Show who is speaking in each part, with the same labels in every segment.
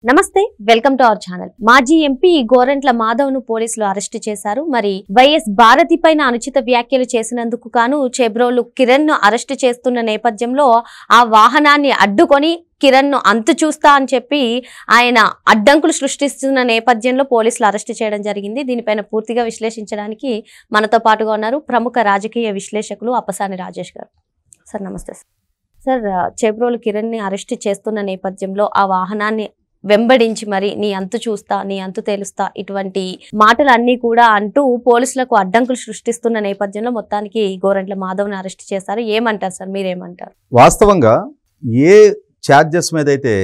Speaker 1: నమస్తే welcome to our channel. మాజీ MP Gorantla Madhav ను పోలీసులు అరెస్ట్ చేశారు. మరి వైఎస్ భారతి పైన అనుచిత వ్యాఖ్యలు చేసినందుకు గాను చేబ్రోలు కిరణ్ ను అరెస్ట్ చేస్తున్న నేపథ్యంలో ఆ వాహనాన్ని అడ్డుకొని కిరణ్ ను అంతు చూస్తా అని చెప్పి ఆయన అడ్డంకులు సృష్టిస్తున్న నేపథ్యంలో పోలీసులు అరెస్ట్ చేయడం జరిగింది. దీనిపైన పూర్తిగా విశ్లేషించడానికి మనతో పాటుగా ఉన్నారు ప్రముఖ రాజకీయ విశ్లేషకులు అప్పసాని రాజేష్ గారు. సార్ నమస్తే. సార్ చేబ్రోలు కిరణ్ ని అరెస్ట్ చేస్తున్న నేపథ్యంలో ఆ వాహనాన్ని వెంబడించి మరి నీ అంతు చూస్తా, నీ అంతు తేలుస్తా ఇటువంటి మాటలన్నీ కూడా అంటూ పోలీసులకు అడ్డంకులు సృష్టిస్తున్న నేపథ్యంలో మొత్తానికి గోరంట్ల మాధవ్ని అరెస్ట్ చేశారు. ఏమంటారు సార్, మీరేమంటారు?
Speaker 2: వాస్తవంగా ఏ ఛార్జెస్ మీద అయితే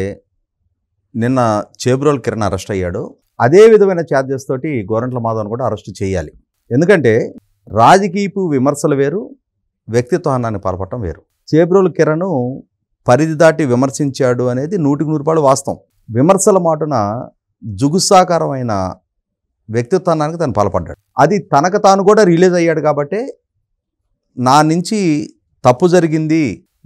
Speaker 2: నిన్న చేబ్రోలు కిరణ్ అరెస్ట్ అయ్యాడో అదే విధమైన ఛార్జెస్ తోటి గోరంట్ల మాధవ్ని కూడా అరెస్ట్ చేయాలి. ఎందుకంటే రాజకీయపు విమర్శలు వేరు, వ్యక్తిత్వ హననానికి పాల్పడటం వేరు. చేబ్రోలు కిరణ్ పరిధి దాటి విమర్శించాడు అనేది 100% వాస్తవం. విమర్శల మాటున జుగుసాకరమైన వ్యక్తిత్వానికి తను పాల్పడ్డాడు. అది తనకు తాను కూడా రిలీజ్ అయ్యాడు కాబట్టి నా నుంచి తప్పు జరిగింది,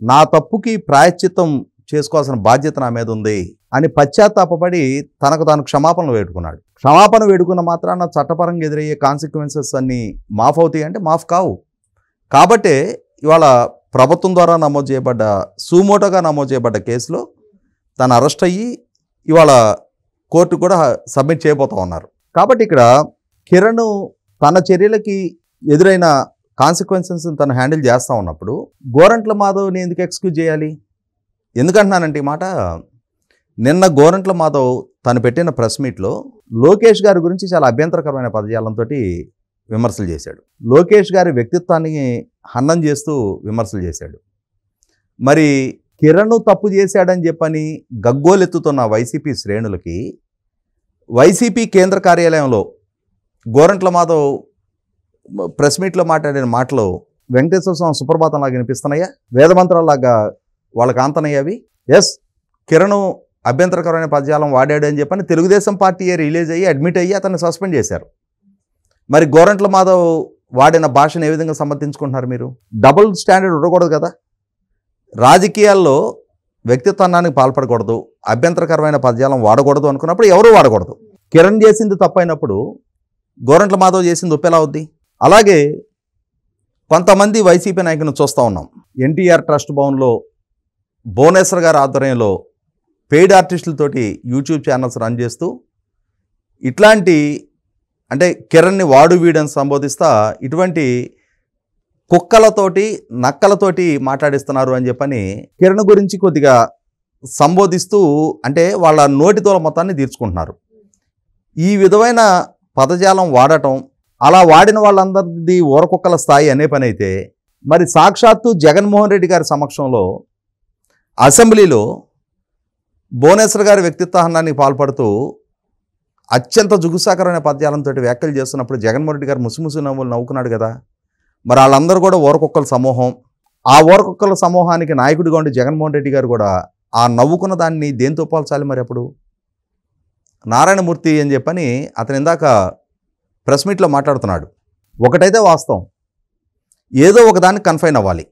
Speaker 2: నా తప్పుకి ప్రాయశ్చిత్తం చేసుకోవాల్సిన బాధ్యత నా మీద ఉంది అని పశ్చాత్తాపడి తనకు తాను క్షమాపణలు వేడుకున్నాడు. క్షమాపణ వేడుకున్న మాత్రాన చట్టపరంగా ఎదురయ్యే కాన్సిక్వెన్సెస్ అన్నీ మాఫ్ అవుతాయి అంటే మాఫ్ కావు. కాబట్టే ఇవాళ ప్రభుత్వం ద్వారా నమోదు చేయబడ్డ సుమోటోగా నమోదు చేయబడ్డ కేసులో తను అరెస్ట్ అయ్యి ఇవాళ కోర్టు కూడా సబ్మిట్ చేయబోతా ఉన్నారు. కాబట్టి ఇక్కడ కిరణ్ తన చర్యలకి ఎదురైన కాన్సిక్వెన్సెస్ తను హ్యాండిల్ చేస్తూ ఉన్నప్పుడు గోరంట్ల మాధవ్ని ఎందుకు ఎక్స్క్యూజ్ చేయాలి? ఎందుకంటున్నానంటే ఈ మాట, నిన్న గోరంట్ల మాధవ్ తను పెట్టిన ప్రెస్ మీట్లో లోకేష్ గారి గురించి చాలా అభ్యంతరకరమైన పదజాలంతో విమర్శలు చేశాడు. లోకేష్ గారి వ్యక్తిత్వాన్ని హననం చేస్తూ విమర్శలు చేశాడు. మరి కిరణ్ తప్పు చేశాడని చెప్పని గగ్గోలెత్తుతున్న వైసీపీ శ్రేణులకి వైసీపీ కేంద్ర కార్యాలయంలో గోరంట్ల మాధవ్ ప్రెస్ మీట్లో మాట్లాడిన మాటలు వెంకటేశ్వర స్వామి సుప్రభాతంలాగా వినిపిస్తున్నాయా? వేదమంత్రాలాగా వాళ్ళకి ఆంతనయ్యావి. ఎస్, కిరణ్ అభ్యంతరకరమైన పదజాలం వాడాడు అని చెప్పని తెలుగుదేశం పార్టీ రిలీజ్ అయ్యి అడ్మిట్ అయ్యి అతన్ని సస్పెండ్ చేశారు. మరి గోరంట్ల మాధవ్ వాడిన భాషను ఏ విధంగా సమర్థించుకుంటున్నారు మీరు? డబుల్ స్టాండర్డ్ ఉండకూడదు కదా. రాజకీయాల్లో వ్యక్తిత్వానికి పాల్పడకూడదు, అభ్యంతరకరమైన పదజాలం వాడకూడదు అనుకున్నప్పుడు ఎవరూ వాడకూడదు. కిరణ్ చేసింది తప్పైనప్పుడు గోరంట్ల మాధవ్ చేసింది ఒప్పేలా అవుద్ది? అలాగే కొంతమంది వైసీపీ నాయకులను చూస్తూ ఉన్నాం. ఎన్టీఆర్ ట్రస్ట్ భవన్లో భువనేశ్వర్ గారి ఆధ్వర్యంలో పెయిడ్ ఆర్టిస్టులతోటి యూట్యూబ్ ఛానల్స్ రన్ చేస్తూ ఇట్లాంటి అంటే కిరణ్ని వాడు వీడని సంబోధిస్తా ఇటువంటి కుక్కలతోటి నక్కలతోటి మాట్లాడిస్తున్నారు అని చెప్పని కిరణ్ గురించి కొద్దిగా సంబోధిస్తూ అంటే వాళ్ళ నోటితోల మొత్తాన్ని తీర్చుకుంటున్నారు. ఈ విధమైన పదజాలం వాడటం, అలా వాడిన వాళ్ళందరిది ఊరకుక్కల స్థాయి అనే పని అయితే మరి సాక్షాత్తు జగన్మోహన్ రెడ్డి గారి సమక్షంలో అసెంబ్లీలో భువనేశ్వర్ గారి వ్యక్తిత్వ హననానికి పాల్పడుతూ అత్యంత జుగుసాకరమైన పదజాలంతో వ్యాఖ్యలు చేస్తున్నప్పుడు జగన్మోహన్ రెడ్డి గారు ముసుముసు నవ్వులు నవ్వుకున్నాడు కదా. మరి వాళ్ళందరూ కూడా ఊరకుక్కల సమూహం. ఆ ఊరకుక్కల సమూహానికి నాయకుడిగా ఉండి జగన్మోహన్ రెడ్డి గారు కూడా ఆ నవ్వుకున్న దాన్ని దేంతో పోల్చాలి? మరి అప్పుడు నారాయణమూర్తి అని చెప్పని అతను ఇందాక ప్రెస్ మీట్లో మాట్లాడుతున్నాడు. ఒకటైతే వాస్తవం, ఏదో ఒకదానికి కన్ఫైన్ అవ్వాలి.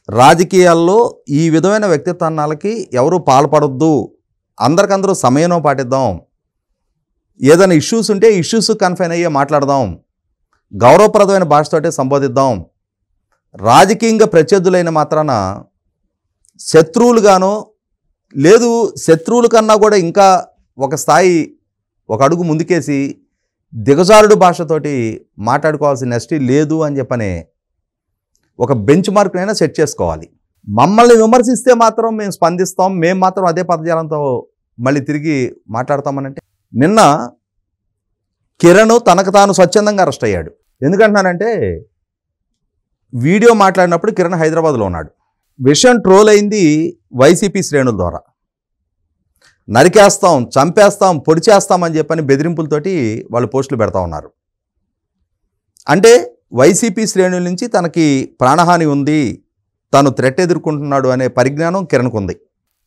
Speaker 2: రాజకీయాల్లో ఈ విధమైన వ్యక్తిత్వాలకి ఎవరు పాల్పడొద్దు, అందరికందరూ సమయంలో పాటిద్దాం, ఏదైనా ఇష్యూస్ ఉంటే ఇష్యూస్ కన్ఫైన్ అయ్యే మాట్లాడదాం, గౌరవప్రదమైన భాషతోటే సంబోధిద్దాం. రాజకీయంగా ప్రత్యర్థులైన మాత్రాన శత్రువులుగానో లేదు, శత్రువుల కన్నా కూడా ఇంకా ఒక స్థాయి ఒక అడుగు ముందుకేసి దిగజారుడు భాషతోటి మాట్లాడుకోవాల్సిన నెస్టీ లేదు అని చెప్పనే ఒక బెంచ్ మార్క్నైనా సెట్ చేసుకోవాలి. మమ్మల్ని విమర్శిస్తే మాత్రం మేము స్పందిస్తాం, మేము మాత్రం అదే పదజాలంతో మళ్ళీ తిరిగి మాట్లాడతామనంటే నిన్న కిరణ్ తనకు తాను స్వచ్ఛందంగా అరెస్ట్ అయ్యాడు. ఎందుకంటున్నానంటే వీడియో మాట్లాడినప్పుడు కిరణ్ హైదరాబాద్లో ఉన్నాడు. విషయం ట్రోల్ అయింది వైసీపీ శ్రేణుల ద్వారా. నరికేస్తాం, చంపేస్తాం, పొడి చేస్తామని చెప్పని బెదిరింపులతోటి వాళ్ళు పోస్టులు పెడతా ఉన్నారు. అంటే వైసీపీ శ్రేణుల నుంచి తనకి ప్రాణహాని ఉంది, తను థ్రెట్ ఎదుర్కొంటున్నాడు అనే పరిజ్ఞానం కిరణ్కు ఉంది.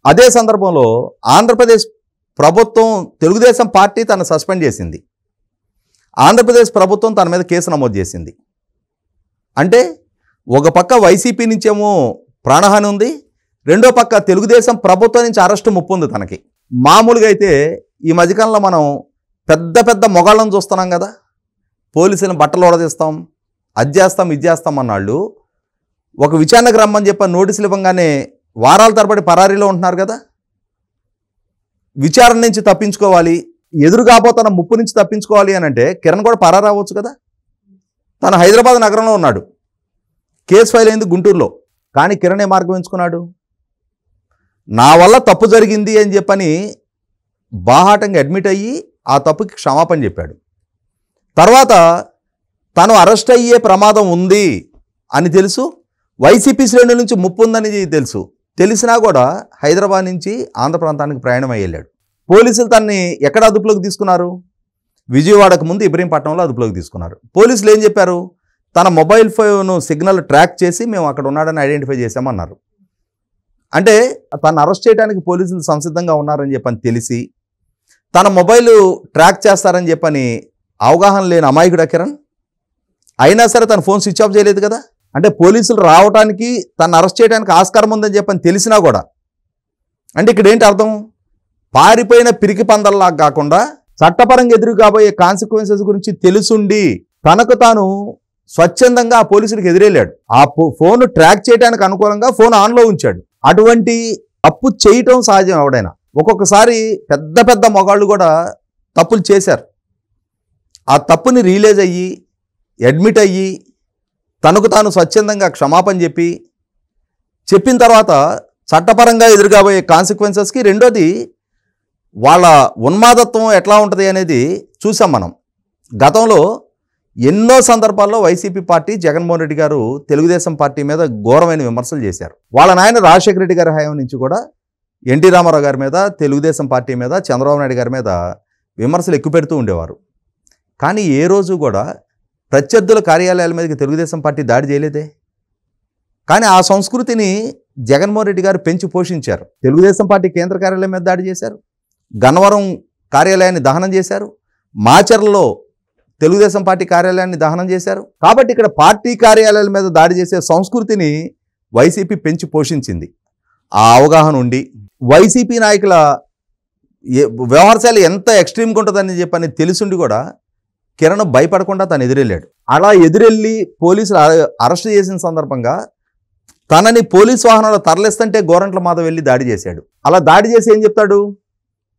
Speaker 2: అదే సందర్భంలో ఆంధ్రప్రదేశ్ ప్రభుత్వం, తెలుగుదేశం పార్టీ తను సస్పెండ్ చేసింది. ఆంధ్రప్రదేశ్ ప్రభుత్వం తన మీద కేసు నమోదు చేసింది. అంటే ఒక పక్క వైసీపీ నుంచేమో ప్రాణహాని ఉంది, రెండో పక్క తెలుగుదేశం ప్రభుత్వం నుంచి అరెస్టు ముప్పు ఉంది తనకి. మామూలుగా అయితే ఈ మధ్యకాలంలో మనం పెద్ద పెద్ద మొగాళ్ళను చూస్తున్నాం కదా, పోలీసులను బట్టలు ఓడదీస్తాం, అది చేస్తాం ఇది చేస్తాం అన్నాళ్ళు ఒక విచారణకు రమ్మని చెప్పి నోటీసులు ఇవ్వగానే వారాల తరబడి పరారీలో ఉంటున్నారు కదా. విచారణ నుంచి తప్పించుకోవాలి, ఎదురు కాబోతున్న ముప్పు నుంచి తప్పించుకోవాలి అని అంటే కిరణ్ కూడా పరారు అవ్వచ్చు కదా. తను హైదరాబాద్ నగరంలో ఉన్నాడు, కేసు ఫైల్ అయింది గుంటూరులో. కానీ కిరణ్ ఏ మార్గం ఎంచుకున్నాడు? నా వల్ల తప్పు జరిగింది అని చెప్పని బాహాటంగా అడ్మిట్ అయ్యి ఆ తప్పుకి క్షమాపణ చెప్పాడు. తర్వాత తను అరెస్ట్ అయ్యే ప్రమాదం ఉంది అని తెలుసు, వైసీపీ శ్రేణుల నుంచి ముప్పు ఉందని తెలుసు, తెలిసినా కూడా హైదరాబాద్ నుంచి ఆంధ్ర ప్రాంతానికి ప్రయాణం అయ్యాడు. పోలీసులు తనని ఎక్కడ అదుపులోకి తీసుకున్నారు? విజయవాడకు ముందు ఇబ్రహీంపట్నంలో అదుపులోకి తీసుకున్నారు. పోలీసులు ఏం చెప్పారు? తన మొబైల్ ఫోన్ సిగ్నల్ ట్రాక్ చేసి మేము అక్కడ ఉన్నాడని ఐడెంటిఫై చేశామన్నారు. అంటే తను అరెస్ట్ చేయడానికి పోలీసులు సంసిద్ధంగా ఉన్నారని చెప్పని తెలిసి తన మొబైల్ ట్రాక్ చేస్తారని చెప్పని అవగాహన లేని అమాయకుడా కిరణ్? అయినా సరే తన ఫోన్ స్విచ్ ఆఫ్ చేయలేదు కదా. అంటే పోలీసులు రావడానికి తను అరెస్ట్ చేయడానికి ఆస్కారం ఉందని చెప్పని తెలిసినా కూడా, అంటే ఇక్కడ ఏంటి అర్థం? పారిపోయిన పిరికి పందల్లాగా కాకుండా చట్టపరంగా ఎదురు కాబోయే కాన్సిక్వెన్సెస్ గురించి తెలుసుండి తనకు తాను స్వచ్ఛందంగా ఆ పోలీసులకు ఎదురెళ్ళాడు. ఆ ఫోన్ ట్రాక్ చేయడానికి అనుకూలంగా ఫోన్ ఆన్లో ఉంచాడు. అటువంటి తప్పు చేయటం సహజం. ఎవడైనా ఒక్కొక్కసారి పెద్ద పెద్ద మొగాళ్ళు కూడా తప్పులు చేశారు. ఆ తప్పుని రియలైజ్ అయ్యి అడ్మిట్ అయ్యి తనకు తాను స్వచ్ఛందంగా క్షమాపణ చెప్పిన తర్వాత చట్టపరంగా ఎదురుగాబోయే కాన్సిక్వెన్సెస్కి, రెండోది వాళ్ళ ఉన్మాదత్వం ఎట్లా ఉంటుంది అనేది చూసాం మనం. గతంలో ఎన్నో సందర్భాల్లో వైసీపీ పార్టీ, జగన్మోహన్ రెడ్డి గారు తెలుగుదేశం పార్టీ మీద ఘోరమైన విమర్శలు చేశారు. వాళ్ళ నాయన రాజశేఖర రెడ్డి గారి హయాం నుంచి కూడా ఎన్టీ రామారావు గారి మీద, తెలుగుదేశం పార్టీ మీద, చంద్రబాబు నాయుడు గారి మీద విమర్శలు ఎక్కువ పెడుతూ ఉండేవారు. కానీ ఏ రోజు కూడా ప్రత్యర్థుల కార్యాలయాల మీదకి తెలుగుదేశం పార్టీ దాడి చేయలేదే. కానీ ఆ సంస్కృతిని జగన్మోహన్ రెడ్డి గారు పెంచి పోషించారు. తెలుగుదేశం పార్టీ కేంద్ర కార్యాలయం మీద దాడి చేశారు, గన్నవరం కార్యాలయాన్ని దహనం చేశారు, మాచర్లలో తెలుగుదేశం పార్టీ కార్యాలయాన్ని దహనం చేశారు. కాబట్టి ఇక్కడ పార్టీ కార్యాలయాల మీద దాడి చేసే సంస్కృతిని వైసీపీ పెంచి పోషించింది. ఆ అవగాహన ఉండి వైసీపీ నాయకుల వ్యవహారశాలు ఎంత ఎక్స్ట్రీమ్గా ఉంటుందని చెప్పని తెలుసుండి కూడా కిరణ్ భయపడకుండా తను ఎదురెళ్ళాడు. అలా ఎదురెళ్ళి పోలీసులు అరెస్ట్ చేసిన సందర్భంగా తనని పోలీసు వాహనంలో తరలిస్తుంటే గోరంట్ల మాధవ్ వెళ్ళి దాడి చేశాడు. అలా దాడి చేసి ఏం చెప్తాడు?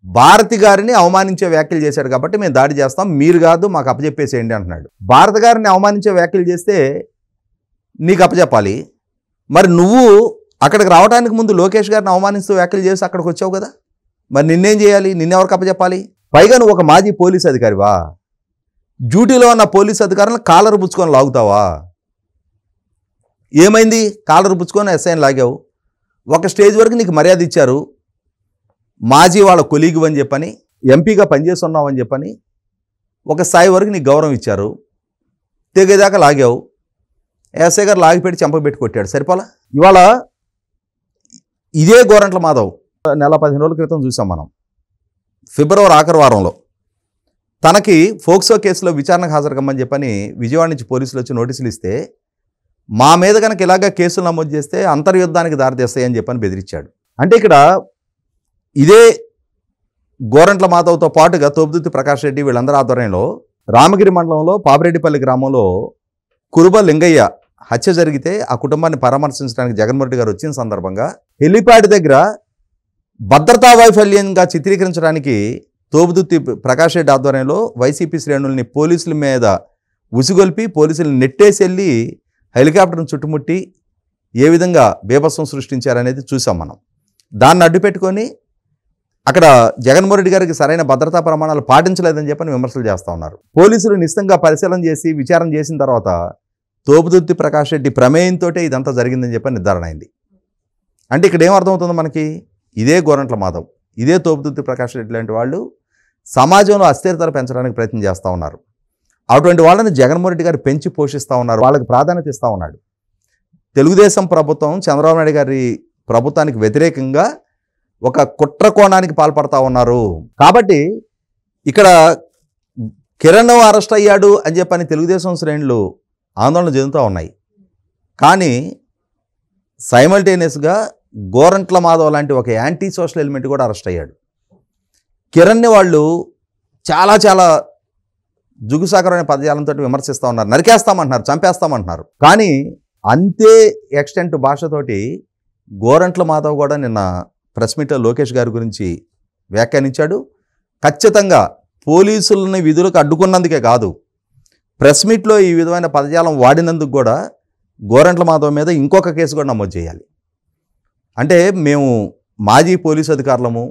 Speaker 2: భారతి గారిని అవమానించే వ్యాఖ్యలు చేశాడు కాబట్టి మేము దాడి చేస్తాం, మీరు కాదు మాకు అప్పచెప్పేసేయండి అంటున్నాడు. భారతి గారిని అవమానించే వ్యాఖ్యలు చేస్తే నీకు అప్పచెప్పాలి. మరి నువ్వు అక్కడికి రావడానికి ముందు లోకేష్ గారిని అవమానిస్తూ వ్యాఖ్యలు చేసి అక్కడికి వచ్చావు కదా, మరి నిన్నేం చేయాలి? నిన్నెవరికి అప్పచెప్పాలి? పైగా నువ్వు ఒక మాజీ పోలీసు అధికారివా? డ్యూటీలో ఉన్న పోలీసు అధికారులను కాలర్ పుచ్చుకొని లాగుతావా? ఏమైంది? కాలర్ పుచ్చుకొని ఎస్ఐని లాగావు. ఒక స్టేజ్ వరకు నీకు మర్యాద ఇచ్చారు, మాజీ వాళ్ళ కొలీగు అని చెప్పని, ఎంపీగా పనిచేస్తున్నావు అని చెప్పని ఒక స్థాయి వరకు నీకు గౌరవం ఇచ్చారు. తెగేదాకా లాగావు, ఎస్ఐ గారు లాగిపెట్టి చెంపబెట్టి కొట్టాడు, సరిపోలా? ఇవాళ ఇదే గోరంట్ల మాధవ్ నెల 15 రోజుల క్రితం చూసాం మనం, ఫిబ్రవరి ఆఖరి వారంలో తనకి ఫోక్సో కేసులో విచారణకు హాజరు కమ్మని చెప్పని విజయవాడ నుంచి పోలీసులు వచ్చి నోటీసులు ఇస్తే, మా మీద కనుక ఇలాగా కేసులు నమోదు చేస్తే అంతర్యుద్ధానికి దారితీస్తాయని చెప్పని బెదిరించాడు. అంటే ఇక్కడ ఇదే గోరంట్ల మాధవ్తో పాటుగా తోపుదుర్తి ప్రకాష్ రెడ్డి వీళ్ళందరి ఆధ్వర్యంలో రామగిరి మండలంలో పాపిరెడ్డిపల్లి గ్రామంలో కురుబ లింగయ్య హత్య జరిగితే ఆ కుటుంబాన్ని పరామర్శించడానికి జగన్మోహన్ రెడ్డి గారు వచ్చిన సందర్భంగా హెలిప్యాడ్ దగ్గర భద్రతా వైఫల్యంగా చిత్రీకరించడానికి తోపుదుర్తి ప్రకాష్ రెడ్డి ఆధ్వర్యంలో వైసీపీ శ్రేణుల్ని పోలీసుల మీద ఉసిగొల్పి పోలీసులు నెట్టేసి వెళ్ళి హెలికాప్టర్ను చుట్టుముట్టి ఏ విధంగా బీభత్సం సృష్టించారనేది చూసాం మనం. దాన్ని అడ్డుపెట్టుకొని అక్కడ జగన్మోహన్ రెడ్డి గారికి సరైన భద్రతా ప్రమాణాలు పాటించలేదని చెప్పని విమర్శలు చేస్తూ ఉన్నారు. పోలీసులు నిశ్చితంగా పరిశీలన చేసి విచారణ చేసిన తర్వాత తోపుదుర్తి ప్రకాష్ రెడ్డి ప్రమేయంతో ఇదంతా జరిగిందని చెప్పని నిర్ధారణ అయింది. అంటే ఇక్కడ ఏమర్థమవుతుందో మనకి, ఇదే గోరంట్ల మాధవ్, ఇదే తోపుదుర్తి ప్రకాష్ రెడ్డి లాంటి వాళ్ళు సమాజంలో అస్థిరతను పెంచడానికి ప్రయత్నం చేస్తూ ఉన్నారు. అటువంటి వాళ్ళని జగన్మోహన్ రెడ్డి గారు పెంచి పోషిస్తూ ఉన్నారు, వాళ్ళకి ప్రాధాన్యత ఇస్తూ ఉన్నాడు. తెలుగుదేశం ప్రభుత్వం చంద్రబాబు నాయుడు గారి ప్రభుత్వానికి వ్యతిరేకంగా ఒక కుట్ర కోణానికి పాల్పడతా ఉన్నారు. కాబట్టి ఇక్కడ కిరణ్ అరెస్ట్ అయ్యాడు అని చెప్పని తెలుగుదేశం శ్రేణులు ఆందోళన చెందుతూ ఉన్నాయి. కానీ సైమల్టేనియస్గా గోరంట్ల మాధవ్ లాంటి ఒక యాంటీ సోషల్ ఎలిమెంట్ కూడా అరెస్ట్ అయ్యాడు. కిరణ్ని వాళ్ళు చాలా చాలా జుగుసాకరమైన పదజాలంతో విమర్శిస్తూ ఉన్నారు, నరికేస్తామంటున్నారు, చంపేస్తామంటున్నారు. కానీ అంతే ఎక్స్టెంట్ భాషతోటి గోరంట్ల మాధవ్ కూడా నిన్న ప్రెస్ మీట్లో లోకేష్ గారి గురించి వ్యాఖ్యానించాడు. ఖచ్చితంగా పోలీసులని విధులకు అడ్డుకున్నందుకే కాదు, ప్రెస్ మీట్లో ఈ విధమైన పదజాలం వాడినందుకు కూడా గోరంట్ల మాధవ్ మీద ఇంకొక కేసు కూడా నమోదు చేయాలి. అంటే మేము మాజీ పోలీసు అధికారులము,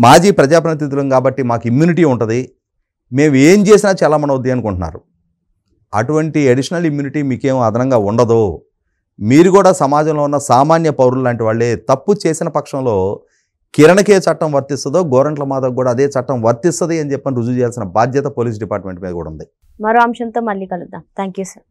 Speaker 2: మాజీ ప్రజాప్రతినిధులం కాబట్టి మాకు ఇమ్యూనిటీ ఉంటుంది, మేము ఏం చేసినా చలామణి అవుద్ది అనుకుంటున్నారు. అటువంటి అడిషనల్ ఇమ్యూనిటీ మీకేం అదనంగా ఉండదు. మీరు కూడా సమాజంలో ఉన్న సామాన్య పౌరులు లాంటి వాళ్ళే. తప్పు చేసిన పక్షంలో కిరణ్కే చట్టం వర్తిస్తుందో గోరంట్ల మాధవ్ కూడా అదే చట్టం వర్తిస్తుంది అని చెప్పని రుజువు చేయాల్సిన బాధ్యత పోలీస్ డిపార్ట్మెంట్ మీద కూడా ఉంది.
Speaker 1: మరో అంశంతో మళ్ళీ కలుద్దాం. Thank you sir.